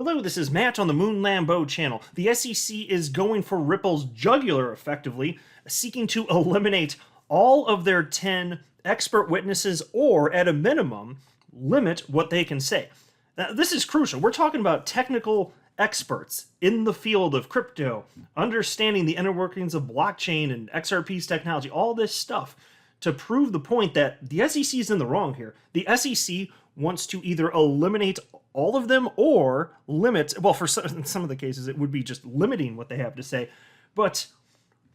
Hello, this is Matt on the Moon Lambeau channel. The SEC is going for Ripple's jugular, effectively, seeking to eliminate all of their 10 expert witnesses or, at a minimum, limit what they can say. Now, this is crucial. We're talking about technical experts in the field of crypto, understanding the inner workings of blockchain and XRP's technology, all this stuff to prove the point that the SEC is in the wrong here. The SEC wants to either eliminate all of them or limit, well, for in some of the cases, it would be just limiting what they have to say. But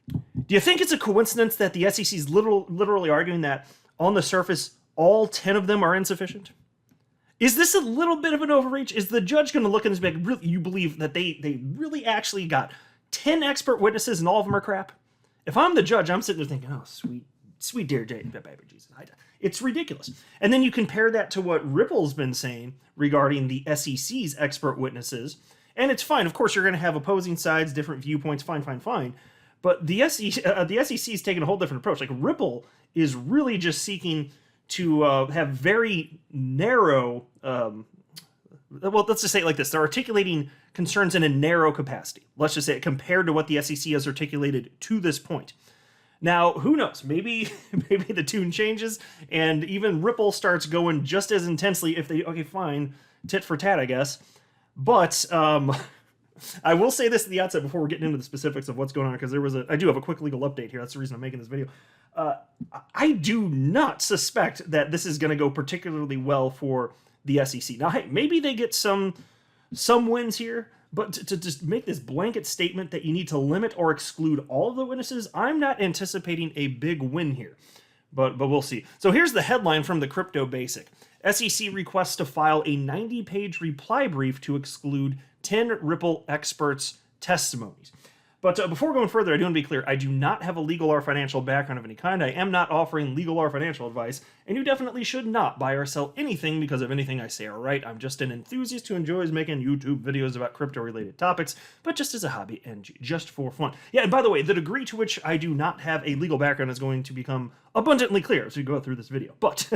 do you think it's a coincidence that the SEC is literally arguing that on the surface, all 10 of them are insufficient? Is this a little bit of an overreach? Is the judge going to look at this and be like, really, you believe that they really actually got 10 expert witnesses and all of them are crap? If I'm the judge, I'm sitting there thinking, oh, sweet dear baby Jesus. It's ridiculous. And then you compare that to what Ripple's been saying regarding the SEC's expert witnesses, and it's fine. Of course, you're going to have opposing sides, different viewpoints, fine. But the SEC is taking a whole different approach. Like, Ripple is really just seeking to have very narrow, well, let's just say it like this. They're articulating concerns in a narrow capacity. Let's just say it compared to what the SEC has articulated to this point. Now, who knows? Maybe the tune changes and even Ripple starts going just as intensely if they, okay, fine, tit for tat, I guess. But I will say this at the outset before we're getting into the specifics of what's going on, because I do have a quick legal update here. That's the reason I'm making this video. I do not suspect that this is going to go particularly well for the SEC. Now, hey, maybe they get some wins here, but to just make this blanket statement that you need to limit or exclude all of the witnesses, I'm not anticipating a big win here, but we'll see. So here's the headline from the Crypto Basic. SEC requests to file a 90-page reply brief to exclude 10 Ripple experts' testimonies. But before going further, I do want to be clear, I do not have a legal or financial background of any kind. I am not offering legal or financial advice, and you definitely should not buy or sell anything because of anything I say or write. I'm just an enthusiast who enjoys making YouTube videos about crypto-related topics, but just as a hobby and just for fun. Yeah, and by the way, the degree to which I do not have a legal background is going to become abundantly clear as we go through this video. But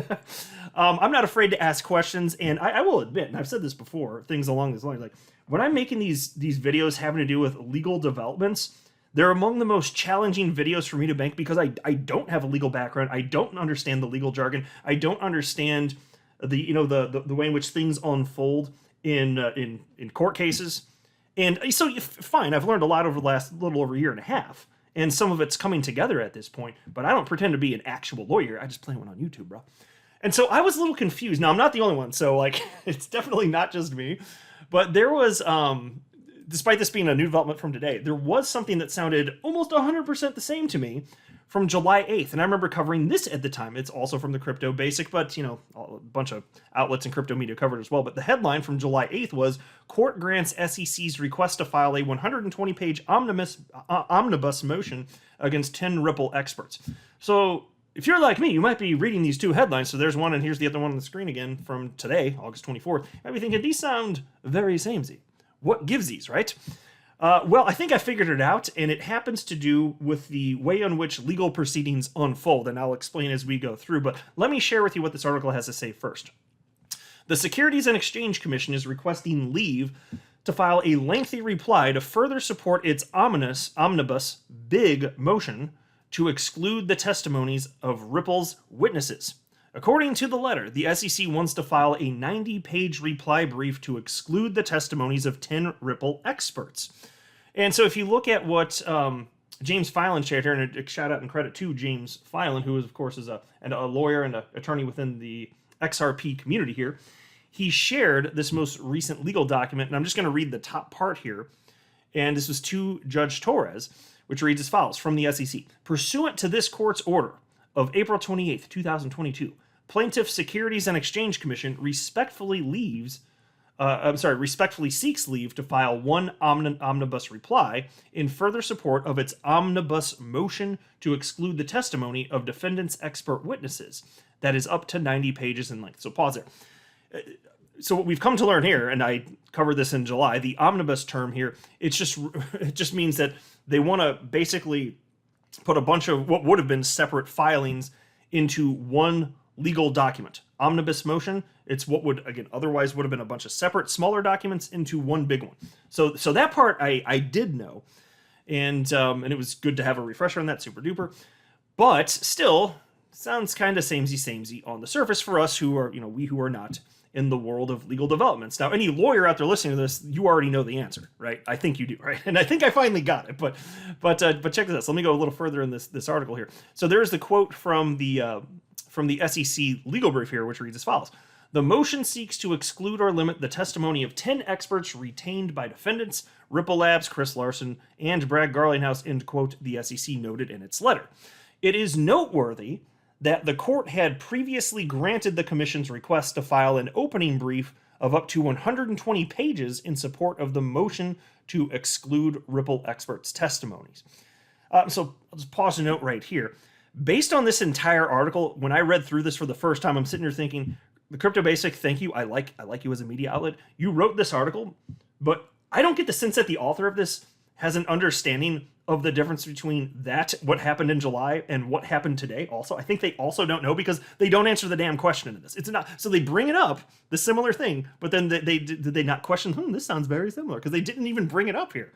I'm not afraid to ask questions, and I will admit, and I've said this before, things along these lines, like, when I'm making these videos having to do with legal developments, they're among the most challenging videos for me to make because I don't have a legal background. I don't understand the legal jargon. I don't understand the way in which things unfold in court cases. And so, fine, I've learned a lot over the last little over a year and a half, and some of it's coming together at this point, but I don't pretend to be an actual lawyer. I just play one on YouTube, bro. And so I was a little confused. Now, I'm not the only one, so, like, it's definitely not just me. But there was, despite this being a new development from today, there was something that sounded almost 100% the same to me from July 8th. And I remember covering this at the time. It's also from the Crypto Basic, but, a bunch of outlets and crypto media covered as well. But the headline from July 8th was, Court grants SEC's request to file a 120-page omnibus motion against 10 Ripple experts. So if you're like me, you might be reading these two headlines. So there's one, and here's the other one on the screen again from today, August 24th. You might be thinking, these sound very samey. What gives these, right? Well, I think I figured it out, and it happens to do with the way in which legal proceedings unfold, and I'll explain as we go through. But let me share with you what this article has to say first. The Securities and Exchange Commission is requesting leave to file a lengthy reply to further support its omnibus big motion to exclude the testimonies of Ripple's witnesses. According to the letter, the SEC wants to file a 90-page reply brief to exclude the testimonies of 10 Ripple experts. And so if you look at what James Filan shared here, and a shout out and credit to James Filan, who is, of course, is a lawyer and an attorney within the XRP community here, he shared this most recent legal document, and I'm just going to read the top part here. And this was to Judge Torres, which reads as follows from the SEC. Pursuant to this court's order of April 28th, 2022, Plaintiff Securities and Exchange Commission respectfully seeks leave to file one omnibus reply in further support of its omnibus motion to exclude the testimony of defendants' expert witnesses. That is up to 90 pages in length. So pause there. So what we've come to learn here, and I covered this in July, the omnibus term here, it just means that they want to basically put a bunch of what would have been separate filings into one legal document. Omnibus motion, it's what would, again, otherwise would have been a bunch of separate, smaller documents into one big one. So that part I did know, and it was good to have a refresher on that, super duper. But still, sounds kind of samey on the surface for us who are, we who are not in the world of legal developments. Now, any lawyer out there listening to this, you already know the answer, right? I think you do, right? And I think I finally got it. But check this out. So let me go a little further in this article here. So there's the quote from the SEC legal brief here, which reads as follows. The motion seeks to exclude or limit the testimony of 10 experts retained by defendants, Ripple Labs, Chris Larson, and Brad Garlinghouse, end quote, the SEC noted in its letter. It is noteworthy that the court had previously granted the commission's request to file an opening brief of up to 120 pages in support of the motion to exclude Ripple experts' testimonies. So I'll just pause a note right here. Based on this entire article, when I read through this for the first time, I'm sitting here thinking, the Crypto Basic, thank you. I like you as a media outlet. You wrote this article, but I don't get the sense that the author of this has an understanding of the difference between what happened in July, and what happened today. Also, I think they also don't know because they don't answer the damn question in this. It's not, so they bring it up, the similar thing, but then did they not question, this sounds very similar, because they didn't even bring it up here.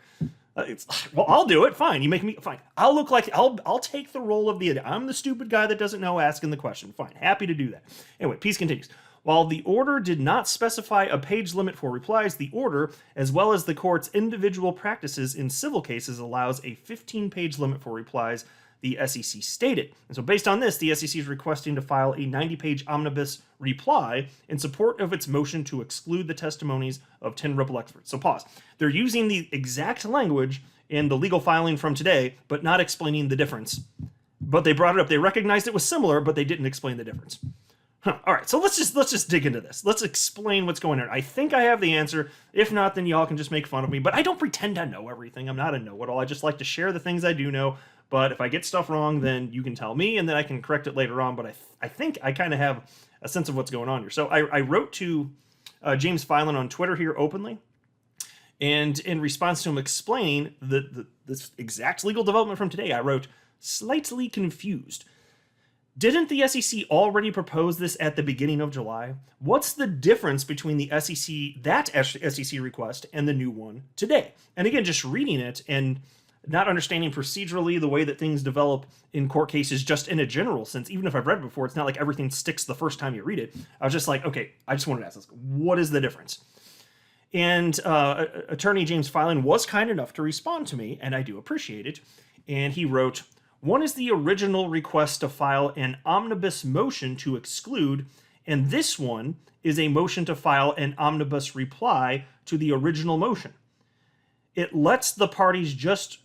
Well, I'll do it. Fine. You make me, fine. I'll look like, I'll take the role of I'm the stupid guy that doesn't know asking the question. Fine. Happy to do that. Anyway, piece continues. While the order did not specify a page limit for replies, the order, as well as the court's individual practices in civil cases, allows a 15-page limit for replies, the SEC stated. And so based on this, the SEC is requesting to file a 90-page omnibus reply in support of its motion to exclude the testimonies of 10 Ripple experts. So pause. They're using the exact language in the legal filing from today, but not explaining the difference. But they brought it up. They recognized it was similar, but they didn't explain the difference. All right, so let's just dig into this. Let's explain what's going on. I think I have the answer. If not, then y'all can just make fun of me. But I don't pretend I know everything. I'm not a know-it-all. I just like to share the things I do know. But if I get stuff wrong, then you can tell me, and then I can correct it later on. But I think I kind of have a sense of what's going on here. So I wrote to James Filan on Twitter here openly, and in response to him explaining this exact legal development from today, I wrote, slightly confused. Didn't the SEC already propose this at the beginning of July? What's the difference between the SEC request and the new one today? And again, just reading it and not understanding procedurally the way that things develop in court cases, just in a general sense, even if I've read it before, it's not like everything sticks the first time you read it. I was just like, okay, I just wanted to ask this. What is the difference? And attorney James Filan was kind enough to respond to me, and I do appreciate it. And he wrote, one is the original request to file an omnibus motion to exclude, and this one is a motion to file an omnibus reply to the original motion. It lets the parties just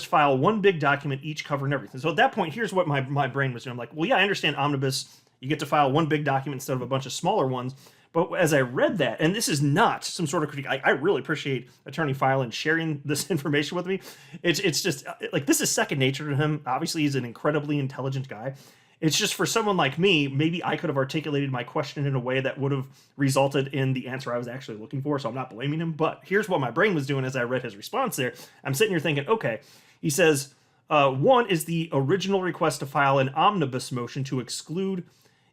file one big document, each covering everything. So at that point, here's what my brain was doing. I'm like, well, yeah, I understand omnibus. You get to file one big document instead of a bunch of smaller ones. But as I read that, and this is not some sort of critique, I really appreciate Attorney Filan sharing this information with me. It's just, like, this is second nature to him. Obviously, he's an incredibly intelligent guy. It's just for someone like me, maybe I could have articulated my question in a way that would have resulted in the answer I was actually looking for, so I'm not blaming him. But here's what my brain was doing as I read his response there. I'm sitting here thinking, okay, he says, one is the original request to file an omnibus motion to exclude,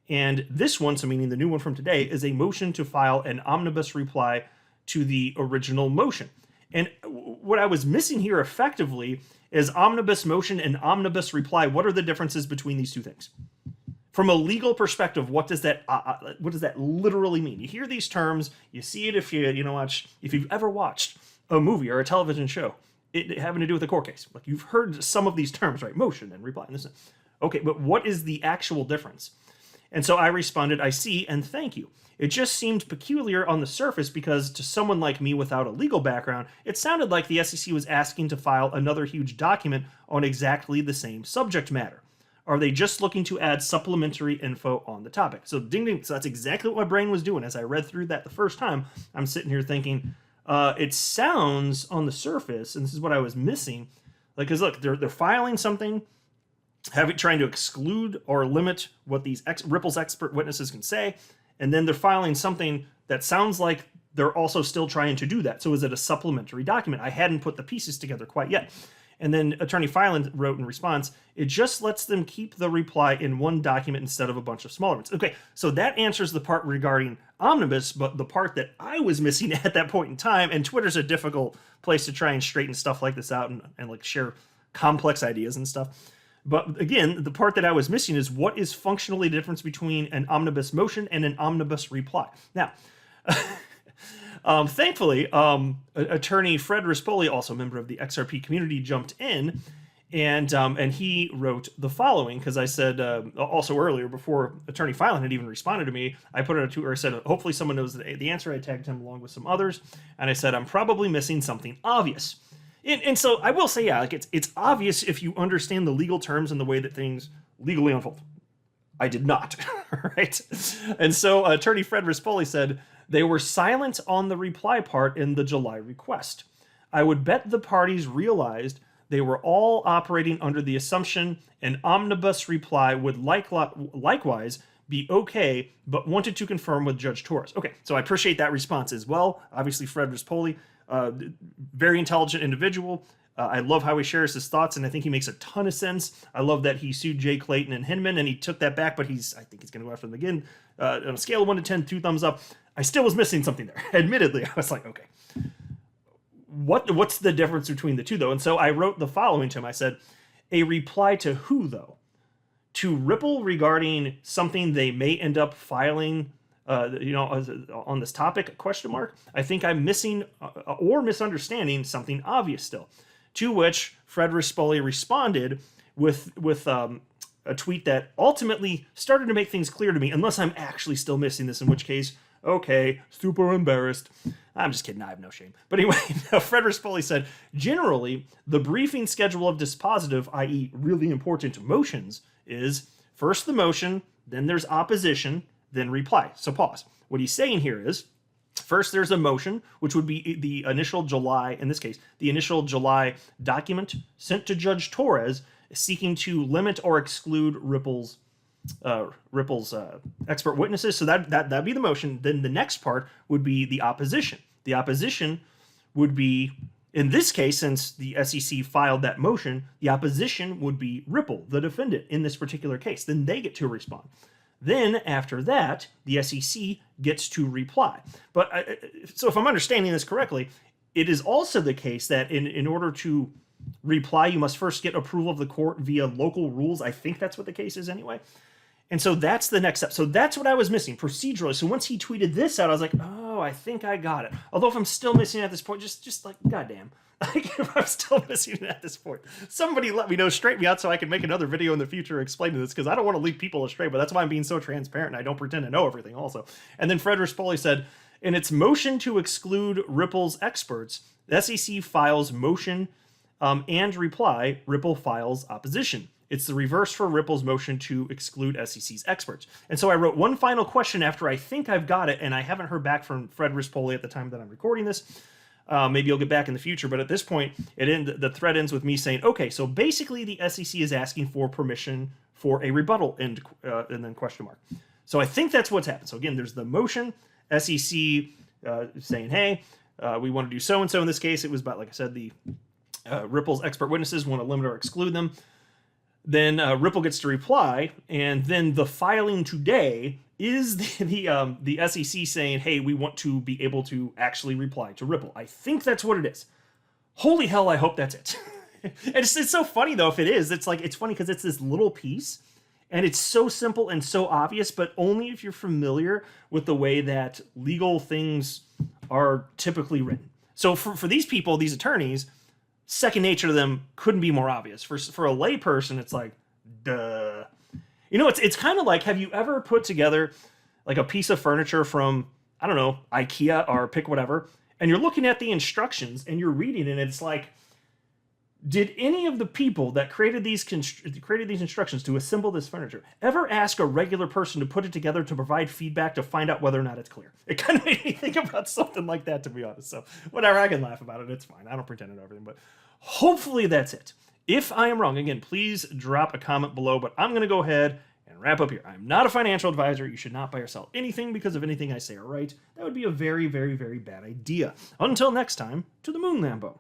and this one, so meaning the new one from today, is a motion to file an omnibus reply to the original motion. And what I was missing here effectively is omnibus motion and omnibus reply. What are the differences between these two things? From a legal perspective, what does that literally mean? You hear these terms, you see it if you've ever watched a movie or a television show, it having to do with a court case. Like, you've heard some of these terms, right? Motion and reply. And this. Okay, but what is the actual difference? And so I responded, I see, and thank you. It just seemed peculiar on the surface because to someone like me without a legal background, it sounded like the SEC was asking to file another huge document on exactly the same subject matter. Are they just looking to add supplementary info on the topic? So ding ding, so that's exactly what my brain was doing. As I read through that the first time, I'm sitting here thinking, it sounds on the surface, and this is what I was missing, like, because look, they're filing something, trying to exclude or limit what these Ripple's expert witnesses can say, and then they're filing something that sounds like they're also still trying to do that. So is it a supplementary document? I hadn't put the pieces together quite yet. And then Attorney Filan wrote in response, it just lets them keep the reply in one document instead of a bunch of smaller ones. Okay, so that answers the part regarding omnibus, but the part that I was missing at that point in time, and Twitter's a difficult place to try and straighten stuff like this out and like share complex ideas and stuff. But again, the part that I was missing is what is functionally the difference between an omnibus motion and an omnibus reply. Now, thankfully, attorney Fred Rispoli, also a member of the XRP community, jumped in, and he wrote the following, because I said also earlier, before Attorney Filan had even responded to me, I put it a tweet, or I said, hopefully someone knows the answer. I tagged him along with some others, and I said, I'm probably missing something obvious. And so I will say, yeah, like it's obvious if you understand the legal terms and the way that things legally unfold. I did not, right? And so Attorney Fred Rispoli said, they were silent on the reply part in the July request. I would bet the parties realized they were all operating under the assumption an omnibus reply would likewise be okay, but wanted to confirm with Judge Torres. Okay, so I appreciate that response as well. Obviously, Fred Rispoli, very intelligent individual. I love how he shares his thoughts, and I think he makes a ton of sense. I love that he sued Jay Clayton and Hinman, and he took that back, but I think he's going to go after them again. On a scale of 1 to 10, 2 thumbs up. I still was missing something there. Admittedly, I was like, okay, what's the difference between the two, though? And so I wrote the following to him. I said, a reply to who, though? To Ripple regarding something they may end up filing on this topic, ? I think I'm missing or misunderstanding something obvious still. To which Fred Rispoli responded with a tweet that ultimately started to make things clear to me, unless I'm actually still missing this, in which case, okay, super embarrassed. I'm just kidding, I have no shame. But anyway, Fred Rispoli said, generally, the briefing schedule of dispositive, i.e. really important motions, is first the motion, then there's opposition, then reply. So pause. What he's saying here is, first there's a motion, which would be the initial July, in this case, the initial July document sent to Judge Torres seeking to limit or exclude Ripple's expert witnesses. So that'd be the motion. Then the next part would be the opposition. The opposition would be, in this case, since the SEC filed that motion, the opposition would be Ripple, the defendant in this particular case. Then they get to respond. Then, after that, the SEC gets to reply. But so if I'm understanding this correctly, it is also the case that in order to reply, you must first get approval of the court via local rules. I think that's what the case is anyway. And so that's the next step. So that's what I was missing procedurally. So once he tweeted this out, I was like, oh, I think I got it. Although if I'm still missing at this point, just like, goddamn. Like, if I'm still missing it at this point, somebody let me know, straighten me out so I can make another video in the future explaining this, because I don't want to lead people astray, but that's why I'm being so transparent and I don't pretend to know everything also. And then Fred Rispoli said, in its motion to exclude Ripple's experts, the SEC files motion and reply, Ripple files opposition. It's the reverse for Ripple's motion to exclude SEC's experts. And so I wrote one final question after I think I've got it, and I haven't heard back from Fred Rispoli at the time that I'm recording this. Maybe you'll get back in the future, but at this point, the thread ends with me saying, okay, so basically the SEC is asking for permission for a rebuttal, and then ? So I think that's what's happened. So again, there's the motion, SEC saying, hey, we want to do so-and-so. In this case, it was about, like I said, the Ripple's expert witnesses want to limit or exclude them. Then Ripple gets to reply, and then the filing today is the SEC saying, hey, we want to be able to actually reply to Ripple. I think that's what it is. Holy hell, I hope that's it. And it's so funny, though, if it is. It's funny because it's this little piece, and it's so simple and so obvious, but only if you're familiar with the way that legal things are typically written. So for these people, these attorneys, second nature to them couldn't be more obvious. For a layperson, it's like, duh. You know, it's kind of like, have you ever put together like a piece of furniture from, I don't know, IKEA or pick whatever, and you're looking at the instructions and you're reading and it's like, did any of the people that created these instructions to assemble this furniture ever ask a regular person to put it together to provide feedback to find out whether or not it's clear? It kind of made me think about something like that, to be honest. So whatever, I can laugh about it. It's fine. I don't pretend to know everything, but hopefully that's it. If I am wrong, again, please drop a comment below, but I'm going to go ahead and wrap up here. I'm not a financial advisor. You should not buy or sell anything because of anything I say or write. That would be a very, very, very bad idea. Until next time, to the moon, Lambo.